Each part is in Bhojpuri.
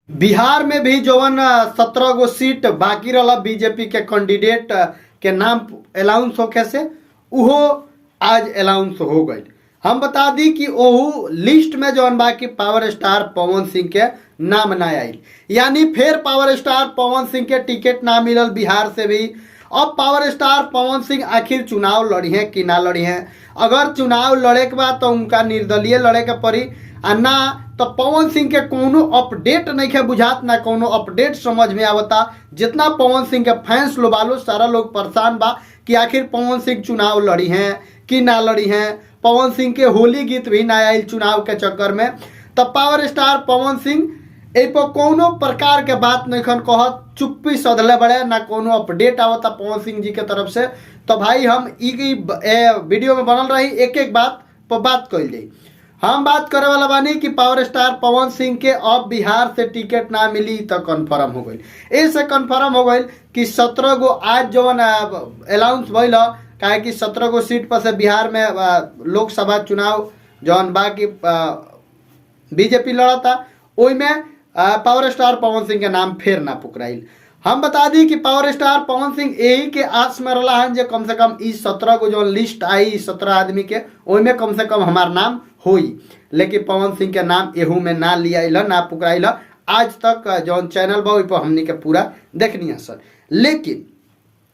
बिहार में भी जवन 17 गो सीट बाकी रहा बीजेपी के कैंडिडेट के नाम अनाउंस होके से उहो आज अनाउंस हो गई। हम बता दी कि ओहू लिस्ट में जवन बाकी पावर स्टार पवन सिंह के नाम ना आई, यानी फिर पावर स्टार पवन सिंह के टिकट ना मिलल बिहार से भी। अब पावर स्टार पवन सिंह आखिर चुनाव लड़ी हैं कि ना लड़ी हैं। अगर चुनाव लड़े के बाद तो उनका निर्दलीय लड़े के पड़ी, आ ना तो पवन सिंह के कोनो अपडेट नहीं है बुझात, ना कोनो अपडेट समझ में आवता। जितना पवन सिंह के फैंस लो बालो सारा लोग परेशान बा कि आखिर पवन सिंह चुनाव लड़ी हैं कि ना लड़ी हैं। पवन सिंह के होली गीत भी ना आयल चुनाव के चक्कर में। तो पावर स्टार पवन सिंह पर कोनो प्रकार के बात नहीं खन कहत, चुप्पी सधले बड़े, ना कोनो अपडेट आवता पवन सिंह जी के तरफ से। तो भाई हम वीडियो में बनल रही एक एक बात पर बात कल जाई। हम बात करे वाला बानी कि पावर स्टार पवन सिंह के अब बिहार से टिकट ना मिली तो कन्फर्म हो गई। ऐसे कन्फर्म हो गई कि 17 गो आज जवन अनाउंस भइल, काहे कि 17 गो सीट पर से बिहार में लोकसभा चुनाव जवन बा कि बीजेपी लड़ता, ओई में पावर स्टार पवन सिंह के नाम फिर ना पुकराइल। हम बता दी कि पावर स्टार पवन सिंह यही के आस में रहा है जे कम से कम इस 17 को जो लिस्ट आई 17 आदमी के, ओइमे कम से कम हमार नाम होई। लेकिन पवन सिंह के नाम एहू में ना लिया ना पुकराइल। आज तक जौन चैनल बा पर हमनी के पूरा देखनी है सर। लेकिन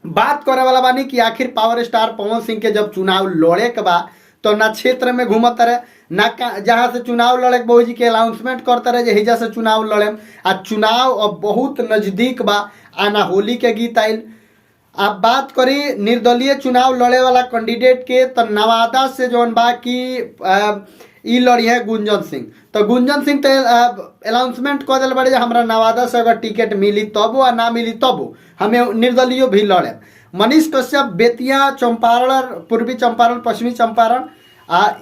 बात करे वाला बानी कि आखिर पावर स्टार पवन सिंह के जब चुनाव लड़े के बा तो ना क्षेत्र में घूमत रहे, ना जहाँ से चुनाव लड़े के बहु जी के अनाउंसमेंट करते रहे जे हिजा से चुनाव लड़े। आ चुनाव अब बहुत नजदीक बा, आना होली के गीत आयल। आप बात करी निर्दलीय चुनाव लड़े वाला कैंडिडेट के, तो नवादा से जौन बा कि ई लड़ी है गुंजन सिंह। तो गुंजन सिंह तो अनाउंसमेंट कर दिल बड़े हमरा नवादा से अगर टिकट मिली तबो आ ना मिली तबो हमें निर्दलीय भी लड़े। मनीष कश्यप बेतिया, चंपारण, पूर्वी चंपारण, पश्चिमी चंपारण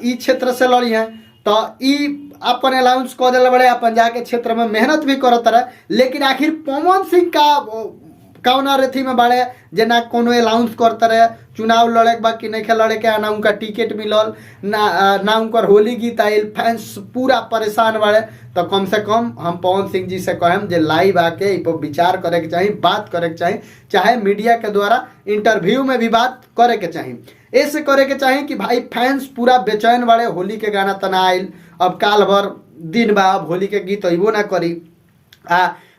ई क्षेत्र से लड़ी हैं। तो ई अपन अनाउंस कर दिल बड़े, अपन जाके क्षेत्र में मेहनत भी करत रहे। लेकिन आखिर पवन सिंह का कौना रेथी में बाड़े जे ना कोनो अनाउंस करते रहे चुनाव लड़े के बाद कि नहीं लड़े के, ना उनका टिकट मिलल, ना उनकर होली गीत आयल। फैंस पूरा परेशान बाड़े। तो कम से कम हम पवन सिंह जी से कहम जे लाइव आके इस पर विचार करे के चाहिए, बात करे के चाहिए, चाहे मीडिया के द्वारा इंटरव्यू में भी बात करे के चाहिए। ऐसे करे के चाहिए कि भाई फैंस पूरा बेचैन बाड़े, होली के गाना तना आयल, अब काल भर दिन बा, अब होली के गीत अबो ना करी।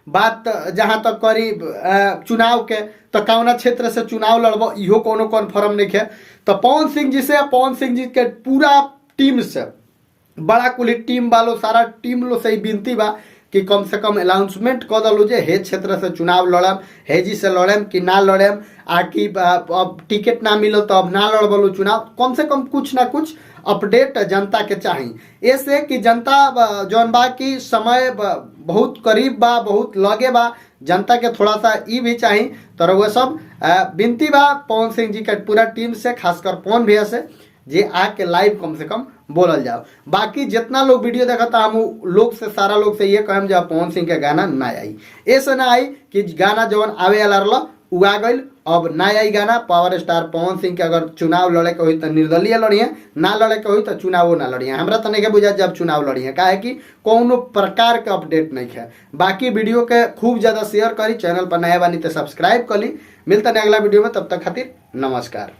बात जहाँ तक करी चुनाव के, तो कौना क्षेत्र से चुनाव लड़ब इहो कोनो कन्फर्म नहीं है। तो पवन सिंह जी से, पवन सिंह जी के पूरा टीम से, बड़ा कुली टीम वालों सारा टीम लो से ही विनती बा कि कम से कम अनाउंसमेंट कर दलो जे हे क्षेत्र से चुनाव लड़म, हे जी से लड़म कि ना लड़म, आकि अब टिकट ना मिलो तो अब ना लड़बलो चुनाव। कम से कम कुछ ना कुछ अपडेट जनता के चाहिए। ऐसे कि जनता जौन बा कि समय बहुत करीब बा, बहुत लगे बा, जनता के थोड़ा सा ई भी चाहिए। तो रउआ सब विनती बा पवन सिंह जी के पूरा टीम से, खासकर पवन भैया से, जे आके लाइव कम से कम बोलल जाओ। बाकी जितना लोग वीडियो देखा था हम लोग से, सारा लोग से ये कहम जब पवन सिंह के गाना ना आई, ऐसे ना आई कि गाना जवन आवे वाला रहा उ आ गई, अब ना आई गाना। पावर स्टार पवन सिंह के अगर चुनाव लड़े के हुई तो निर्दलीय लड़िए, ना लड़े के हुई तो चुनावो ना लड़िए। हमरा तो नहीं बुझा जब चुनाव लड़िए, काहे कि कोनो प्रकार के अपडेट नहीं है। बाकी वीडियो के खूब ज्यादा शेयर करी, चैनल पर नया बानी तो सब्सक्राइब कर ली। मिलता है अगला वीडियो में, तब तक खातिर नमस्कार।